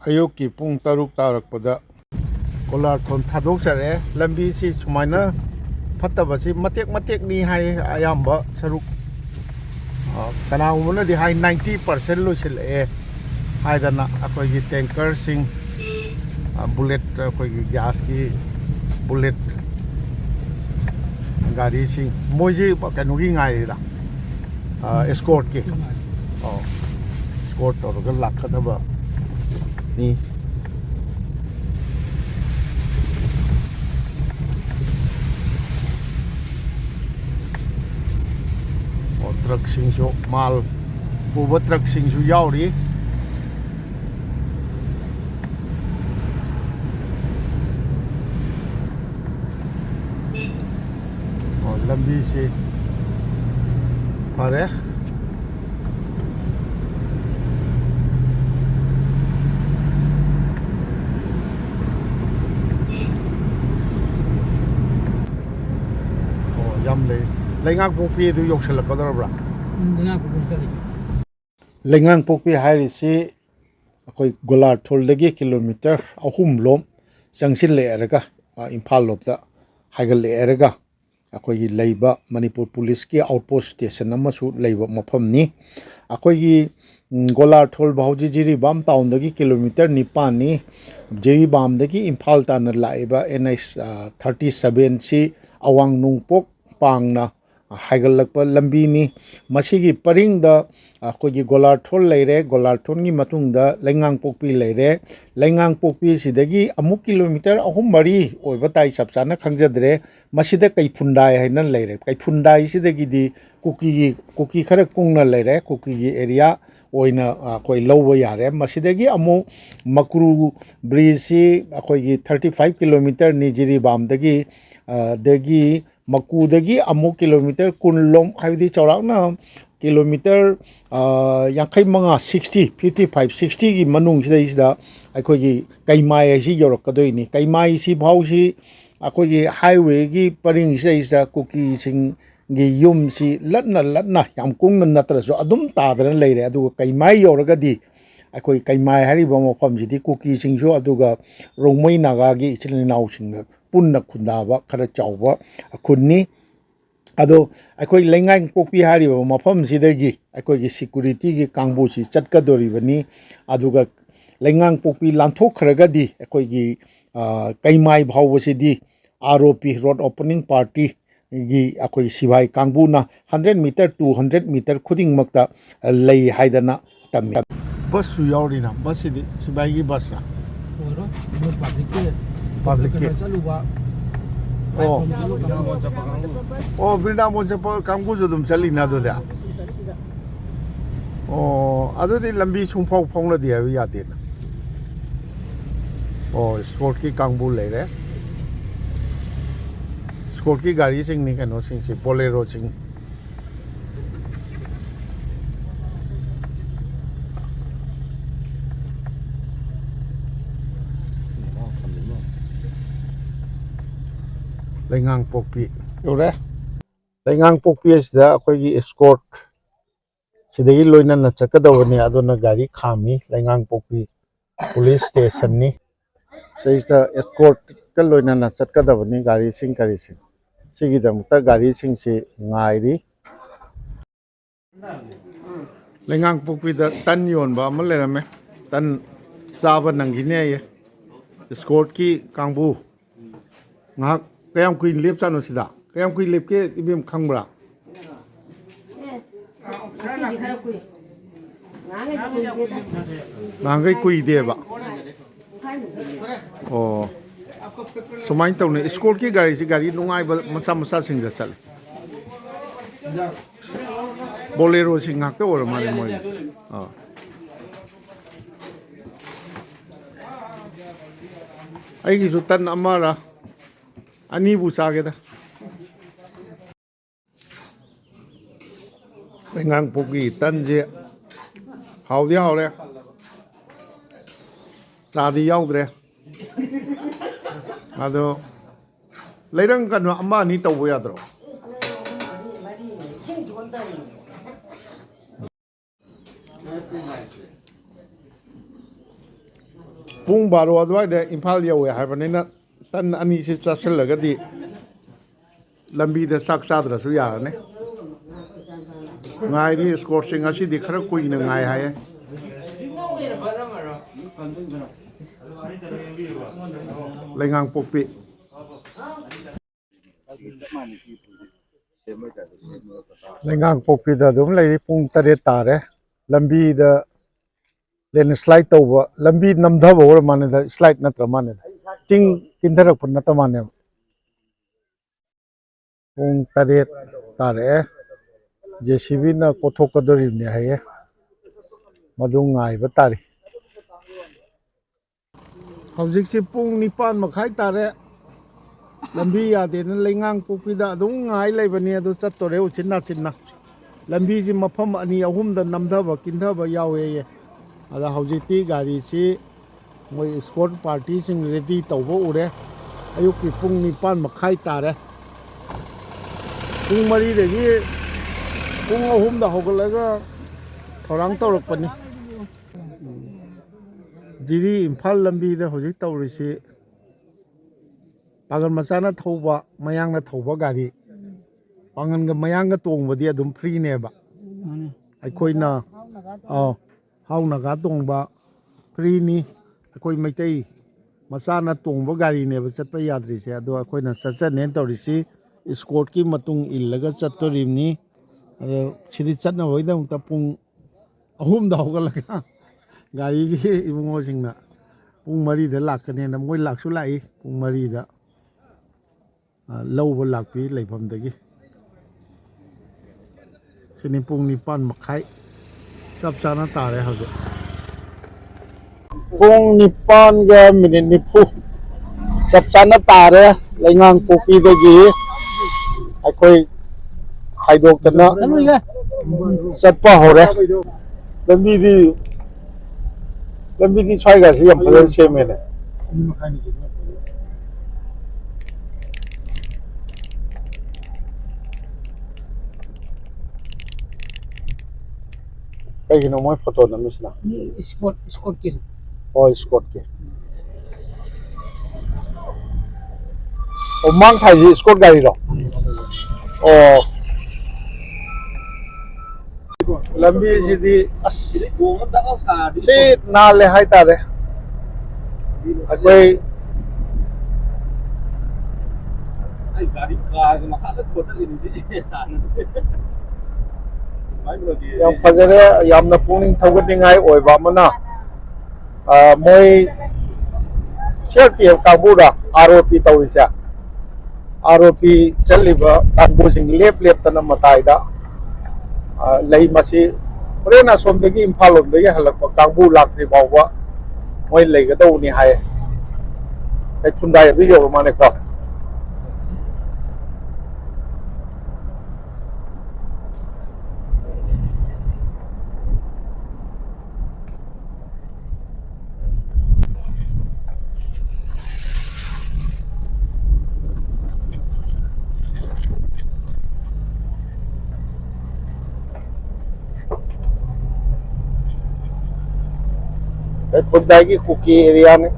ꯑꯌꯨꯛꯀꯤ ꯄꯨꯡ 6 ꯇꯥꯔꯛꯄꯗ ꯀꯣꯂꯥꯔꯊꯣꯟ ꯊꯥꯗꯣꯛꯆꯔꯦ ꯂꯝꯕꯤꯁꯤ ꯁꯨꯃꯥꯏꯅ ꯐꯠꯇꯕꯁꯤ ꯃꯇꯦꯛ-ꯃꯇꯦꯛꯅꯤ ꯍꯥꯏ ꯑꯌꯥꯝꯕ ꯁꯔꯨꯛ ꯀꯅꯥꯒꯨꯝꯕꯅꯗꯤ ꯍꯥꯏ 90% ꯂꯣꯏꯁꯤꯜꯂꯛꯑꯦ ꯍꯥꯏꯗꯅ ꯑꯩꯈꯣꯏꯒꯤ ꯇꯦꯡꯀꯔꯁꯤꯡ ꯕꯨꯂꯦꯠ ꯑꯩꯈꯣꯏꯒꯤ ꯒ꯭ꯌꯥꯁꯀꯤ ꯕꯨꯂꯦꯠ ꯒꯥꯔꯤꯁꯤꯡ ꯃꯣꯏꯁꯤ ꯀꯩꯅꯣꯒꯤ ꯉꯥꯏꯔꯤꯔꯥ escortki escort tꯧꯔꯒ ꯂꯥꯛꯀꯗꯕ ꯅꯤ ꯇ꯭ꯔꯛꯁꯤꯡꯁꯨ ꯃꯥꯜ ꯄꯨꯕ ꯇ꯭ꯔꯛꯁꯤꯡꯁꯨ ꯌꯥꯎꯔꯤ ꯂꯝꯕꯤꯁꯤ ꯐꯔꯦ ꯌꯥꯝ ꯂꯩ ꯂꯩꯉꯥꯡꯄꯣꯛꯄꯤ ꯑꯗꯨ ꯌꯧꯁꯜꯂꯛꯀꯗꯧꯔꯕ꯭ꯔꯥ ꯂꯩꯉꯥꯡꯄꯣꯛꯄꯤ ꯍꯥꯏꯔꯤꯁꯤ ꯑꯩꯈꯣꯏ ꯒꯣꯂꯥꯔꯊꯣꯜꯗꯒꯤ ꯀꯤꯂꯣꯃꯤꯇꯔ 3 ꯂꯣꯝ ꯆꯪꯁꯤꯜꯂꯛꯑꯦꯔꯒ ꯏꯝꯐꯥꯜ ꯂꯣꯝꯗ ꯍꯥꯏꯒꯠꯂꯛꯑꯦꯔꯒ ꯑꯩꯈꯣꯏꯒꯤ ꯂꯩꯕ ꯃꯅꯤꯄꯨꯔ ꯄꯨꯂꯤꯁꯀꯤ ꯑꯥꯎꯠꯄꯣꯁ ꯁ꯭ꯇꯦꯁꯟ ꯑꯃꯁꯨ ꯂꯩꯕ ꯃꯐꯝꯅꯤ ꯑꯩꯈꯣꯏꯒꯤ ꯒꯣꯂꯥꯔꯊꯣꯜ ꯐꯥꯎꯖꯤ ꯖꯤꯔꯤꯕꯥꯝ ꯇꯥꯎꯟꯗꯒꯤ ꯀꯤꯂꯣꯃꯤꯇꯔ 9ꯅꯤ ꯖꯤꯔꯤꯕꯥꯝꯗꯒꯤ ꯏꯝꯐꯥꯜ ꯇꯥꯟꯅ ꯂꯥꯛꯏꯕ NH-37 ꯁꯤ ꯑꯋꯥꯡ ꯅꯣꯡꯄꯣꯛ ꯄꯥꯡꯅ ꯍꯥꯏꯒꯠꯂꯛꯄ ꯂꯝꯕꯤꯅꯤ ꯃꯁꯤꯒꯤ ꯄꯔꯤꯡꯗ ꯑꯩꯈꯣꯏꯒꯤ ꯒꯣꯂꯥꯔꯊꯣꯜ ꯂꯩꯔꯦ ꯒꯣꯂꯥꯔꯊꯣꯜꯒꯤ ꯃꯇꯨꯡꯗ ꯂꯩꯉꯥꯡꯄꯣꯛꯄꯤ ꯂꯩꯔꯦ ꯂꯩꯉꯥꯡꯄꯣꯛꯄꯤꯁꯤꯗꯒꯤ ꯑꯃꯨꯛ ꯀꯤꯂꯣꯃꯤꯇꯔ 3-4 ꯑꯣꯏꯕ ꯇꯥꯏ ꯆꯞ ꯆꯥꯅ ꯈꯪꯖꯗ꯭ꯔꯦ ꯃꯁꯤꯗ ꯀꯩꯐꯨꯟꯗꯥꯏ ꯍꯥꯏꯅ ꯂꯩꯔꯦ ꯀꯩꯐꯨꯟꯗꯥꯏꯁꯤꯗꯒꯤꯗꯤ ꯀꯨꯀꯤ ꯈꯔ ꯀꯨꯡꯅ ꯂꯩꯔꯦ ꯀꯨꯀꯤꯒꯤ ꯑꯦꯔꯤꯌꯥ ꯑꯣꯏꯅ ꯑꯩꯈꯣꯏ ꯂꯧꯕ ꯌꯥꯔꯦ ꯃꯁꯤꯗꯒꯤ ꯑꯃꯨꯛ ꯃꯀ꯭ꯔꯨ ꯕ꯭ꯔꯤꯖꯁꯤ ꯑꯩꯈꯣꯏꯒꯤ 35 ꯀꯤꯂꯣꯃꯤꯇꯔꯅꯤ ꯖꯤꯔꯤꯕꯥꯝꯗꯒꯤ ꯗꯒꯤ ꯃꯀꯨꯗꯒꯤ ꯑꯃꯨꯛ ꯀꯤꯂꯣꯃꯤꯇꯔ 10 ꯂꯣꯝ ꯍꯥꯏꯕꯗꯤ ꯆꯥꯎꯔꯥꯛꯅ ꯀꯤꯂꯣꯃꯤꯇꯔ 55 60 ꯃꯅꯨꯡꯁꯤꯗꯩꯁꯤꯗ ꯑꯩꯈꯣꯏꯒꯤ ꯀꯩꯃꯥꯏ ꯍꯥꯏꯁꯤ ꯌꯧꯔꯛꯀꯗꯣꯏꯅꯤ ꯀꯩꯃꯥꯏꯁꯤ ꯐꯥꯎꯁꯤ ꯑꯩꯈꯣꯏꯒꯤ ꯍꯥꯏꯋꯦꯒꯤ ꯄꯔꯤꯡꯁꯤꯗꯩꯁꯤꯗ ꯀꯨꯀꯤꯁꯤꯡꯒꯤ ꯌꯨꯝꯁꯤ ꯂꯠꯅ ꯌꯥꯝ ꯀꯨꯡꯅ ꯅꯠꯇ꯭ꯔꯁꯨ ꯑꯗꯨꯝ ꯇꯥꯗꯅ ꯂꯩꯔꯦ ꯑꯗꯨꯒ ꯀꯩꯃꯥꯏ ꯌꯧꯔꯒꯗꯤ ꯑꯩꯈꯣই ꯀꯩꯃꯥꯏ ꯍꯥꯏꯔꯤꯕ ꯃꯐꯝꯁꯤꯗꯤ ꯀꯨꯀꯤꯁꯤꯡꯁꯨ ꯑꯗꯨꯒ ꯔꯣꯡꯃꯩ ꯅꯥꯒꯥꯒꯤ ꯏꯆꯤꯜ ꯏꯅꯥꯎꯁꯤꯡꯒ ꯄꯨꯟꯅ ꯈꯨꯟꯗꯥꯕ ꯈꯔ ꯆꯥꯎꯕ ꯈꯨꯟꯅꯤ ꯑꯗꯣ ꯑꯩꯈꯣꯏ ꯂꯩꯉꯥꯡꯄꯣꯛꯄꯤ ꯍꯥꯏꯔꯤꯕ ꯃꯐꯝꯁꯤꯗꯒꯤ ꯑꯩꯈꯣꯏꯒꯤ ꯁꯤꯀꯨꯔꯤꯇꯤꯒꯤ ꯀꯥꯡꯕꯨꯁꯤ ꯆꯠꯀꯗꯣꯔꯤꯕꯅꯤ ꯑꯗꯨꯒ ꯂꯩꯉꯥꯡꯄꯣꯛꯄꯤ ꯂꯥꯟꯊꯣꯛꯈ꯭ꯔꯒꯗꯤ ꯑꯩꯈꯣꯏꯒꯤ ꯀꯩꯃꯥꯏ ꯐꯥꯎꯕꯁꯤꯗꯤ ROP ꯔꯣꯗ ꯑꯣꯄꯅꯤꯡ ꯄꯥꯔꯇꯤꯒꯤ ꯑꯩꯈꯣই ꯁꯤꯚꯥꯏ ꯀꯥꯡꯕꯨꯅ 100 ꯃꯤꯇꯔ 200 ꯃꯤꯇꯔ ꯈꯨꯗꯤꯡꯃꯛꯇ ꯂꯩ ꯍꯥꯏꯗꯅ ꯇꯝꯃꯤ ꯕꯁꯁꯨ ꯌꯥꯎꯔꯤꯅ ꯕꯁꯁꯤꯗꯤ ꯁꯤꯚꯥꯏꯒꯤ ꯕꯁꯔꯥ ꯄꯕ꯭ꯂꯤꯛꯀꯤ ꯕꯤꯔꯗꯥꯃꯣꯟ ꯆꯠꯄ ꯀꯥꯡꯕꯨꯁꯨ ꯑꯗꯨꯝ ꯆꯠꯂꯤꯅ ꯑꯗꯨꯗꯤ ꯑꯗꯨꯗꯤ ꯂꯝꯕꯤ ꯁꯨꯡꯐꯥꯎ ꯐꯥꯎꯅꯗꯦ ꯍꯥꯏꯕ ꯌꯥꯗꯦꯅ ꯏꯁꯀꯣꯔꯠꯀꯤ ꯀꯥꯡꯕꯨ ꯂꯩꯔꯦ ꯏꯁꯀꯣꯔꯠꯀꯤ ꯒꯥꯔꯤꯁꯤꯡꯅꯤ ꯀꯩꯅꯣꯁꯤꯡꯁꯤ ꯕꯣꯂꯦꯔꯣꯁꯤꯡ ꯂꯩꯉꯥꯡꯄꯣꯛꯄꯤ ꯌꯧꯔꯦ ꯂꯩꯉꯥꯡꯄꯣꯛꯄꯤ ꯑꯁꯤꯗ ꯑꯩꯈꯣꯏꯒꯤ ꯏꯁꯀꯣꯔꯠ ꯁꯤꯗꯒꯤ ꯂꯣꯏꯅꯅ ꯆꯠꯀꯗꯕꯅꯤ ꯑꯗꯨꯅ ꯒꯥꯔꯤ ꯈꯥꯝꯃꯤ ꯂꯩꯉꯥꯡꯄꯣꯛꯄꯤ ꯄꯨꯂꯤꯁ ꯁ꯭ꯇꯦꯁꯟꯅꯤ ꯁꯤꯗꯩꯁꯤꯗ ꯏꯁꯀꯣꯔꯠꯀ ꯂꯣꯏꯅꯅ ꯆꯠꯀꯗꯕꯅꯤ ꯒꯥꯔꯤꯁꯤꯡ ꯀꯔꯤꯁꯤꯡ ꯁꯤꯒꯤꯗꯃꯛꯇ ꯒꯥꯔꯤꯁꯤꯡꯁꯤ ꯉꯥꯏꯔꯤ ꯂꯩꯉꯥꯡꯄꯣꯛꯄꯤꯗ ꯇꯟ ꯌꯣꯟꯕ ꯑꯃ ꯂꯩꯔꯝꯃꯦ ꯇꯟ ꯆꯥꯕ ꯅꯪꯈꯤꯅꯤ ꯑꯩ ꯏꯁꯀꯣꯔꯠꯀꯤ ꯀꯥꯡꯕꯨ ꯉꯥꯏꯍꯥꯛ ꯀꯌꯥꯝ ꯀꯨꯏꯅ ꯂꯦꯞꯆꯥꯠꯅꯣ ꯁꯤꯗ ꯀꯌꯥꯝ ꯀꯨꯏꯅ ꯂꯦꯞꯀꯦ ꯏꯕꯦꯝ ꯈꯪꯕ꯭ꯔꯥ ꯅꯍꯥꯟꯈꯩ ꯀꯨꯏꯗꯦꯕ ꯁꯨꯃꯥꯏꯅ ꯇꯧꯅꯤ ꯏꯁꯀꯣꯔꯠꯀꯤ ꯒꯥꯔꯤꯁꯤ ꯒꯥꯔꯤ ꯅꯨꯡꯉꯥꯏꯕ ꯃꯆꯥꯁꯤꯡꯗ ꯆꯠꯂꯤ ꯕꯣꯂꯦꯔꯣꯁꯤ ꯉꯥꯛꯇ ꯑꯣꯏꯔ ꯃꯥꯜꯂꯦ ꯃꯣꯏ ꯑꯩꯒꯤꯁꯨ ꯇꯟ ꯑꯃꯔ ꯑꯅꯤꯕꯨ ꯆꯥꯒꯦꯗ ꯂꯩꯉꯥꯡꯄꯣꯛꯄꯤ ꯇꯟꯁꯦ ꯍꯥꯎꯗꯤ ꯍꯥꯎꯔꯦ ꯆꯥꯗꯤ ꯌꯥꯎꯗ꯭ꯔꯦ ꯑꯗꯣ ꯂꯩꯔꯪ ꯀꯩꯅꯣ ꯑꯃ ꯑꯅꯤ ꯇꯧꯕ ꯌꯥꯗ꯭ꯔꯣ ꯄꯨꯡ ꯕꯥꯔꯣ ꯑꯗꯨꯋꯥꯏꯗ ꯏꯝꯐꯥꯜ ꯌꯧꯋꯦ ꯍꯥꯏꯕꯅꯤꯅ ꯇꯟ ꯑꯅꯤꯁꯤ ꯆꯥꯁꯤꯜꯂꯒꯗꯤ ꯂꯝꯕꯤꯗ ꯆꯥꯛ ꯆꯥꯗ꯭ꯔꯁꯨ ꯌꯥꯔꯅꯤ ꯉꯥꯏꯔꯤ ꯏꯁꯀꯣꯔꯠꯁꯤꯡ ꯑꯁꯤꯗꯤ ꯈꯔ ꯀꯨꯏꯅ ꯉꯥꯏ ꯍꯥꯏꯌꯦ ꯂꯩꯉꯥꯡꯄꯣꯛꯄꯤ ꯂꯩꯉꯥꯡꯄꯣꯛꯄꯤꯗ ꯑꯗꯨꯝ ꯂꯩꯔꯤ ꯄꯨꯡ 7 ꯇꯥꯔꯦ ꯂꯝꯕꯤꯗ ꯂꯦꯟꯁ꯭ꯂꯥꯏꯠ ꯇꯧꯕ ꯂꯝꯕꯤ ꯅꯝꯊꯕ ꯑꯣꯏꯔ ꯃꯥꯟꯅꯦꯗ ꯁ꯭ꯂꯥꯏꯠ ꯅꯠꯇ꯭ꯔ ꯃꯥꯟꯅꯦꯗ ꯆꯤꯡ ꯀꯤꯟꯊꯔꯛꯄ ꯅꯠꯇ ꯃꯥꯟꯅꯦꯕ ꯄꯨꯡ 7 ꯇꯥꯔꯛꯑꯦ JCBꯅ ꯀꯣꯊꯣꯛꯀꯗꯧꯔꯤꯕꯅꯤ ꯍꯥꯏꯌꯦ ꯃꯗꯨ ꯉꯥꯏꯕ ꯇꯥꯔꯤ ꯍꯧꯖꯤꯛꯁꯤ ꯄꯨꯡ 9:30 ꯇꯥꯔꯦ ꯂꯝꯕꯤ ꯌꯥꯗꯦꯅ ꯂꯩꯉꯥꯡꯄꯣꯛꯄꯤꯗ ꯑꯗꯨꯝ ꯉꯥꯏ ꯂꯩꯕꯅꯤ ꯑꯗꯨ ꯆꯠꯇꯣꯔꯦ ꯎꯆꯤꯟ ꯅꯥꯆꯤꯟꯅ ꯂꯝꯕꯤꯁꯤ ꯃꯐꯝ 2-3ꯗ ꯅꯝꯊꯕ ꯀꯤꯟꯊꯕ ꯌꯥꯎꯋꯦꯌꯦ ꯑꯗ ꯍꯧꯖꯤꯛꯇꯤ ꯒꯥꯔꯤꯁꯤ ꯃꯣꯏ ꯏꯁꯀꯣꯔꯠ ꯄꯥꯔꯇꯤꯁꯤꯡ ꯔꯦꯗꯤ ꯇꯧꯕ ꯎꯔꯦ ꯑꯌꯨꯛꯀꯤ ꯄꯨꯡ 9:30 ꯇꯥꯔꯦ ꯄꯨꯡ 4ꯗꯒꯤ ꯄꯨꯡ 3ꯗ ꯍꯧꯒꯠꯂꯒ ꯊꯧꯔꯥꯡ ꯇꯧꯔꯛꯄꯅꯤ ꯖꯤꯔꯤ ꯏꯝꯐꯥꯜ ꯂꯝꯕꯤꯗ ꯍꯧꯖꯤꯛ ꯇꯧꯔꯤꯁꯤ ꯄꯥꯡꯒꯜ ꯃꯆꯥꯅ ꯊꯧꯕ ꯃꯌꯥꯡꯅ ꯊꯧꯕ ꯒꯥꯔꯤ ꯄꯥꯡꯒꯜꯒ ꯃꯌꯥꯡꯒ ꯇꯣꯡꯕꯗꯤ ꯑꯗꯨꯝ ꯐ꯭ꯔꯤꯅꯦꯕ ꯑꯩꯈꯣꯏꯅ ꯍꯥꯎꯅꯒꯥ ꯇꯣꯡꯕ ꯐ꯭ꯔꯤꯅꯤ ꯑꯩꯈꯣꯏ ꯃꯩꯇꯩ ꯃꯆꯥꯅ ꯇꯣꯡꯕ ꯒꯥꯔꯤꯅꯦꯕ ꯆꯠꯄ ꯌꯥꯗ꯭ꯔꯤꯁꯦ ꯑꯗꯣ ꯑꯩꯈꯣꯏꯅ ꯆꯠꯆꯅꯦꯅ ꯇꯧꯔꯤꯁꯤ ꯏꯁꯀꯣꯔꯠꯀꯤ ꯃꯇꯨꯡ ꯏꯜꯂꯒ ꯆꯠꯇꯣꯔꯤꯕꯅꯤ ꯑꯗꯣ ꯁꯤꯗꯤ ꯆꯠꯅꯕꯒꯤꯗꯃꯛꯇ ꯄꯨꯡ 3ꯗ ꯍꯧꯒꯠꯂꯒ ꯒꯥꯔꯤꯒꯤ ꯏꯕꯨꯡꯉꯣꯁꯤꯡꯅ ꯄꯨꯡ 4ꯗ ꯂꯥꯛꯀꯅꯦꯅ ꯃꯣꯏ ꯂꯥꯛꯁꯨ ꯂꯥꯛꯏ ꯄꯨꯡ 4ꯗ ꯂꯧꯕ ꯂꯥꯛꯄꯤ ꯂꯩꯐꯝꯗꯒꯤ ꯁꯤꯅꯤ ꯄꯨꯡ 9:30 ꯆꯞ ꯆꯥꯅ ꯇꯥꯔꯦ ꯍꯧꯖꯤꯛ ꯄꯨꯡ 9:40 ꯆꯞ ꯆꯥꯅ ꯇꯥꯔꯦ ꯂꯩꯉꯥꯡꯄꯣꯛꯄꯤꯗꯒꯤ ꯑꯩꯈꯣꯏ ꯍꯥꯏꯗꯣꯛꯇꯅ ꯆꯠꯄ ꯍꯧꯔꯦ ꯂꯝꯕꯤꯗꯤ ꯁ꯭ꯋꯥꯏꯒꯥꯁꯤ ꯌꯥꯝ ꯐꯖꯅ ꯁꯦꯝꯃꯦꯅꯦ ꯀꯩꯒꯤꯅꯣ ꯃꯣꯏ ꯐꯣꯇꯣ ꯅꯝꯃꯤꯁꯤꯅ ꯏꯁꯀꯣꯔꯠꯀꯤ ꯑꯣ ꯏꯁꯀꯣꯔꯠꯀꯤ ꯑꯣ ꯃꯥꯡ ꯊꯥꯏꯁꯤ ꯏꯁꯀꯣꯔꯠ ꯒꯥꯔꯤꯔꯣ ꯑꯣ ꯂꯝꯕꯤꯁꯤꯗꯤ ꯑꯁ ꯁꯤ ꯅꯥꯜꯂꯦ ꯍꯥꯏꯇꯥꯔꯦ ꯑꯩꯈꯣꯏ ꯌꯥꯝ ꯐꯖꯔꯦ ꯌꯥꯝꯅ ꯄꯨꯛꯅꯤꯡ ꯊꯧꯒꯠꯅꯤꯡꯉꯥꯏ ꯑꯣꯏꯕ ꯑꯃꯅ ꯃꯣꯏ CRPF ꯀꯥꯡꯕꯨꯔ ROP ꯇꯧꯔꯤꯁꯦ ROP ꯆꯠꯂꯤꯕ ꯀꯥꯡꯕꯨꯁꯤꯡ ꯂꯦꯞꯇꯅ ꯃꯇꯥꯏꯗ ꯂꯩ ꯃꯁꯤ ꯍꯣꯔꯦꯟ ꯑꯁꯣꯝꯗꯒꯤ ꯏꯝꯐꯥꯜ ꯂꯣꯝꯗꯒꯤ ꯍꯜꯂꯛꯄ ꯀꯥꯡꯕꯨ ꯂꯥꯛꯇ꯭ꯔꯤ ꯐꯥꯎꯕ ꯃꯣꯏ ꯂꯩꯒꯗꯧꯕꯅꯤ ꯍꯥꯏ ꯀꯩꯐꯨꯟꯗꯥꯏ ꯑꯗꯨ ꯌꯧꯔ ꯃꯥꯜꯂꯦꯀꯣ Kaiphundai Kuki area ne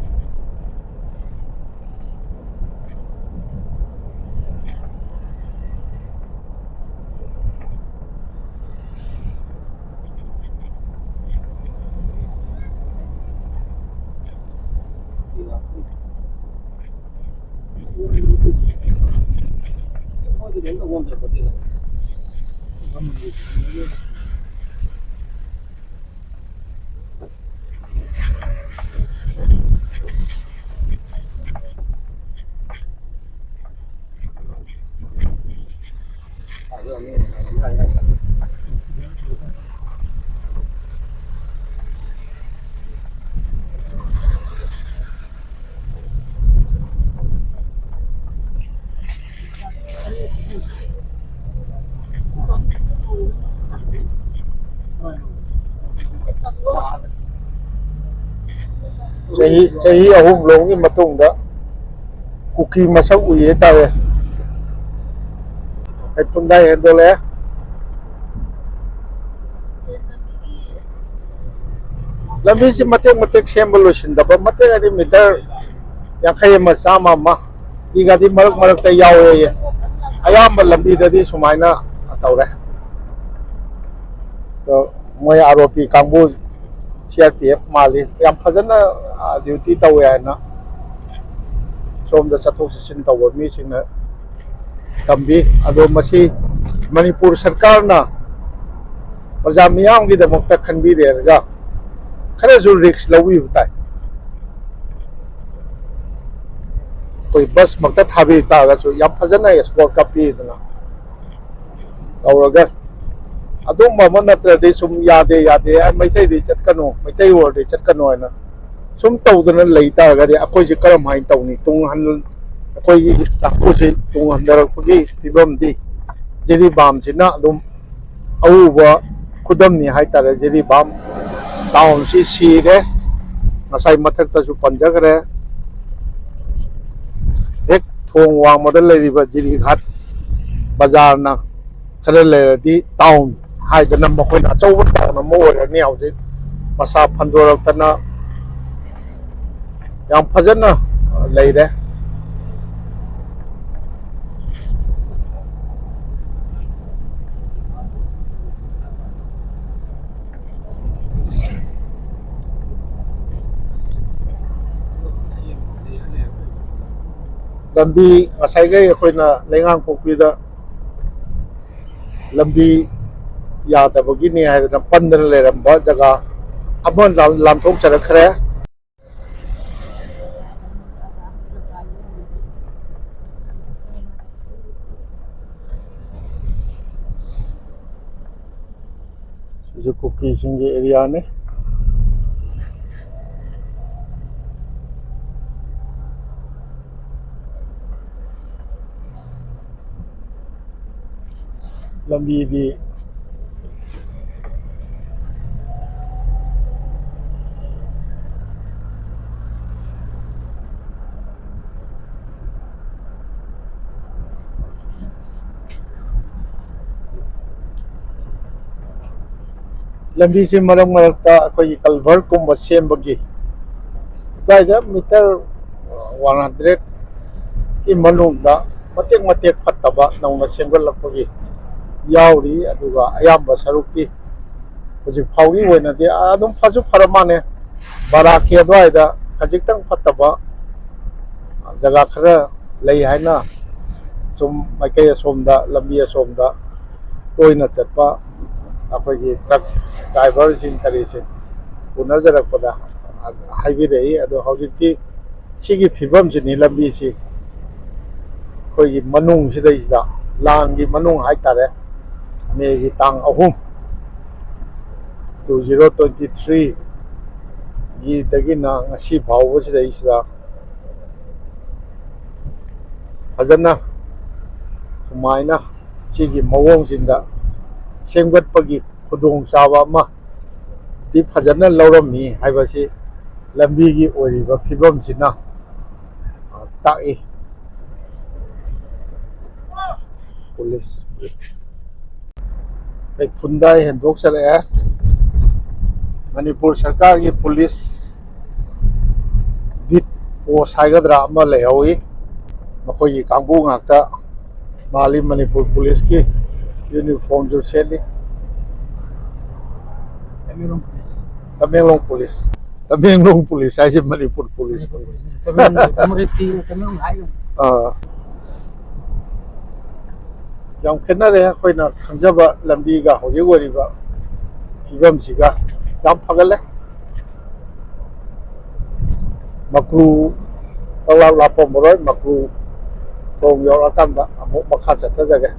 Chahi ahum longi matungda Kuki masak uye tawe Kaiphundai handle ꯂꯝꯕꯤꯁꯤ ꯃꯇꯦꯛ ꯁꯦꯝꯕ ꯂꯣꯏꯁꯤꯟꯗꯕ ꯃꯇꯦꯛ ꯍꯥꯏꯗꯤ ꯃꯤꯇꯔ 50 ꯑꯃ ꯆꯥꯝꯃ ꯑꯃ ꯏꯒꯗꯤ ꯃꯔꯛꯇ ꯌꯥꯎꯋꯦꯌꯦ ꯑꯌꯥꯝꯕ ꯂꯝꯕꯤꯗꯗꯤ ꯁꯨꯃꯥꯏꯅ ꯇꯧꯔꯦ ꯃꯣꯏ ꯑꯥꯔꯣꯄꯤ ꯀꯥꯡꯕꯨ CRPF ꯃꯥꯜꯂꯤ ꯌꯥꯝ ꯐꯖꯅ ꯗ꯭ꯌꯨꯇꯤ ꯇꯧꯋꯦ ꯍꯥꯏꯅ ꯁꯣꯝꯗ ꯆꯠꯊꯣꯛ ꯆꯠꯁꯤꯟ ꯇꯧꯕ ꯃꯤꯁꯤꯡꯅ ꯇꯝꯕꯤ ꯑꯗꯣ ꯃꯁꯤ ꯃꯅꯤꯄꯨꯔ ꯁꯔꯀꯥꯔꯅ ꯄ꯭ꯔꯖꯥ ꯃꯤꯌꯥꯝꯒꯤꯗꯃꯛꯇ ꯈꯟꯕꯤꯔꯦꯔꯒ ꯈꯔꯁꯨ ꯔꯤꯛꯁ ꯂꯧꯕꯤꯕ ꯇꯥꯏ ꯑꯩꯈꯣꯏ ꯕꯁ ꯃꯛꯇ ꯊꯥꯕꯤ ꯇꯥꯔꯒꯁꯨ ꯌꯥꯝ ꯐꯖꯅ ꯑꯦꯁꯀꯣꯔꯠꯀ ꯄꯤꯗꯅ ꯇꯧꯔꯒ ꯑꯗꯨꯝꯕ ꯑꯃ ꯅꯠꯇ꯭ꯔꯗꯤ ꯁꯨꯝ ꯌꯥꯗꯦ ꯃꯩꯇꯩꯗꯤ ꯆꯠꯀꯅꯨ ꯃꯩꯇꯩ ꯑꯣꯏꯔꯗꯤ ꯆꯠꯀꯅꯨ ꯍꯥꯏꯅ ꯁꯨꯝ ꯇꯧꯗꯅ ꯂꯩ ꯇꯥꯔꯒꯗꯤ ꯑꯩꯈꯣꯏꯁꯦ ꯀꯔꯝ ꯍꯥꯏꯅ ꯇꯧꯅꯤ ꯑꯩꯈꯣꯏꯒꯤ ꯀꯥꯡꯕꯨꯁꯤ ꯇꯨꯡ ꯍꯟꯊꯔꯛꯄꯒꯤ ꯐꯤꯕꯝꯗꯤ ꯖꯤꯔꯤꯕꯥꯝꯁꯤꯅ ꯑꯗꯨꯝ ꯑꯎꯕ ꯈꯨꯗꯝꯅꯤ ꯍꯥꯏꯇꯥꯔꯦ ꯖꯤꯔꯤꯕꯥꯝ ꯇꯥꯎꯟꯁꯤ ꯁꯤꯔꯦ ꯉꯁꯥꯏ ꯃꯊꯛꯇꯁꯨ ꯄꯟꯖꯈ꯭ꯔꯦ ꯍꯦꯛ ꯊꯣꯡ ꯋꯥꯡꯃꯗ ꯂꯩꯔꯤꯕ ꯖꯤꯔꯤꯘꯥꯠ ꯕꯖꯥꯔꯅ ꯈꯔ ꯂꯩꯔꯗꯤ ꯇꯥꯎꯟ ꯍꯥꯏꯗꯅ ꯃꯈꯣꯏꯅ ꯑꯆꯧꯕ ꯇꯥꯎꯟ ꯑꯃ ꯑꯣꯏꯔꯅꯤ ꯍꯧꯖꯤꯛ ꯃꯁꯥ ꯐꯟꯗꯣꯔꯛꯇꯅ ꯌꯥꯝ ꯐꯖꯅ ꯂꯩꯔꯦ ꯂꯝꯕꯤ ꯉꯁꯥꯏꯒꯩ ꯑꯩꯈꯣꯏꯅ ꯂꯩꯉꯥꯡꯄꯣꯛꯄꯤꯗ ꯂꯝꯕꯤ ꯌꯥꯗꯕꯒꯤꯅꯤ ꯍꯥꯏꯗꯅ ꯄꯟꯗꯅ ꯂꯩꯔꯝꯕ ꯖꯒꯥ ꯑꯃ ꯂꯥꯟꯊꯣꯛꯆꯔꯛꯈ꯭ꯔꯦ ꯁꯤꯁꯨ ꯀꯨꯀꯤꯁꯤꯡꯒꯤ ꯑꯦꯔꯤꯌꯥꯅꯤ ꯂꯝꯕꯤꯗꯤ ꯂꯝꯕꯤꯁꯤ ꯃꯔꯛꯇ ꯑꯩꯈꯣꯏꯒꯤ ꯀꯜꯚꯔꯠꯀꯨꯝꯕ ꯁꯦꯝꯕꯒꯤ ꯑꯗꯨꯋꯥꯏꯗ ꯃꯤꯇꯔ 100ꯀꯤ ꯃꯅꯨꯡꯗ ꯃꯇꯦꯛ ꯐꯠꯇꯕ ꯅꯧꯅ ꯁꯦꯝꯒꯠꯂꯛꯄꯒꯤ ꯌꯥꯎꯔꯤ ꯑꯗꯨꯒ ꯑꯌꯥꯝꯕ ꯁꯔꯨꯛꯇꯤ ꯍꯧꯖꯤꯛ ꯐꯥꯎꯒꯤ ꯑꯣꯏꯅꯗꯤ ꯑꯗꯨꯝ ꯐꯔ ꯃꯥꯟꯅꯦ ꯕꯥꯔꯥꯛꯀꯤ ꯑꯗꯨꯋꯥꯏꯗ ꯈꯖꯤꯛꯇꯪ ꯐꯠꯇꯕ ꯖꯒꯥ ꯈꯔ ꯂꯩ ꯍꯥꯏꯅ ꯁꯨꯝ ꯃꯥꯏꯀꯩ ꯑꯁꯣꯝꯗ ꯂꯝꯕꯤ ꯑꯁꯣꯝꯗ ꯇꯣꯏꯅ ꯆꯠꯄ ꯑꯩꯈꯣꯏꯒꯤ ꯇ꯭ꯔꯛ ꯗ꯭ꯔꯥꯏꯚꯔꯁꯤꯡ ꯀꯔꯤꯁꯤꯡ ꯎꯅꯖꯔꯛꯄꯗ ꯍꯥꯏꯕꯤꯔꯛꯏ ꯑꯗꯣ ꯍꯧꯖꯤꯛꯇꯤ ꯁꯤꯒꯤ ꯐꯤꯕꯝꯁꯤꯅꯤ ꯂꯝꯕꯤꯁꯤ ꯑꯩꯈꯣꯏꯒꯤ ꯃꯅꯨꯡꯁꯤꯗꯩꯁꯤꯗ ꯂꯥꯟꯒꯤ ꯃꯅꯨꯡ ꯍꯥꯏꯇꯥꯔꯦ ꯃꯦꯒꯤ ꯇꯥꯡ 3, 2023 ꯒꯤꯗꯒꯤꯅ ꯉꯁꯤ ꯐꯥꯎꯕꯁꯤꯗꯩꯁꯤꯗ ꯐꯖꯅ ꯁꯨꯃꯥꯏꯅ ꯁꯤꯒꯤ ꯃꯑꯣꯡꯁꯤꯡꯗ ꯁꯦꯝꯒꯠꯄꯒꯤ ꯈꯨꯗꯣꯡꯆꯥꯕ ꯑꯃ ꯗꯤ ꯐꯖꯅ ꯂꯧꯔꯝꯃꯤ ꯍꯥꯏꯕꯁꯤ ꯂꯝꯕꯤꯒꯤ ꯑꯣꯏꯔꯤꯕ ꯐꯤꯕꯝꯁꯤꯅ ꯇꯥꯛꯏ ꯄꯨꯂꯤꯁ ꯀꯩꯐꯨꯟꯗꯥꯏ ꯍꯦꯟꯗꯣꯛꯆꯔꯛꯑꯦ ꯃꯅꯤꯄꯨꯔ ꯁꯔꯀꯥꯔꯒꯤ ꯄꯨꯂꯤꯁ ꯕꯤꯠ ꯄꯣꯁ ꯍꯥꯏꯒꯗ꯭ꯔꯥ ꯑꯃ ꯂꯩꯍꯧꯏ ꯃꯈꯣꯏꯒꯤ ꯀꯥꯡꯕꯨ ꯉꯥꯛꯇ ꯃꯥꯜꯂꯤ ꯃꯅꯤꯄꯨꯔ ꯄꯨꯂꯤꯁꯀꯤ ꯌꯨꯅꯤꯐꯣꯔꯝꯁꯨ ꯁꯦꯠꯂꯤ ꯇꯃꯦꯡꯂꯣꯡ ꯄꯨꯂꯤꯁ ꯍꯥꯏꯁꯦ ꯃꯅꯤꯄꯨꯔ ꯄꯨꯂꯤꯁꯅꯤ ꯌꯥꯝ ꯈꯦꯠꯅꯔꯦ ꯑꯩꯈꯣꯏꯅ ꯈꯪꯖꯕ ꯂꯝꯕꯤꯒ ꯍꯧꯖꯤꯛ ꯑꯣꯏꯔꯤꯕ ꯐꯤꯕꯝꯁꯤꯒ ꯌꯥꯝ ꯐꯒꯠꯂꯦ ꯃꯀ꯭ꯔꯨ ꯂꯥꯞꯄꯝꯃꯔꯣꯏ ꯃꯀ꯭ꯔꯨ ꯊꯣꯡ ꯌꯧꯔꯛꯑꯀꯥꯟꯗ ꯑꯃꯨꯛ ꯃꯈꯥ ꯆꯠꯊꯖꯒꯦ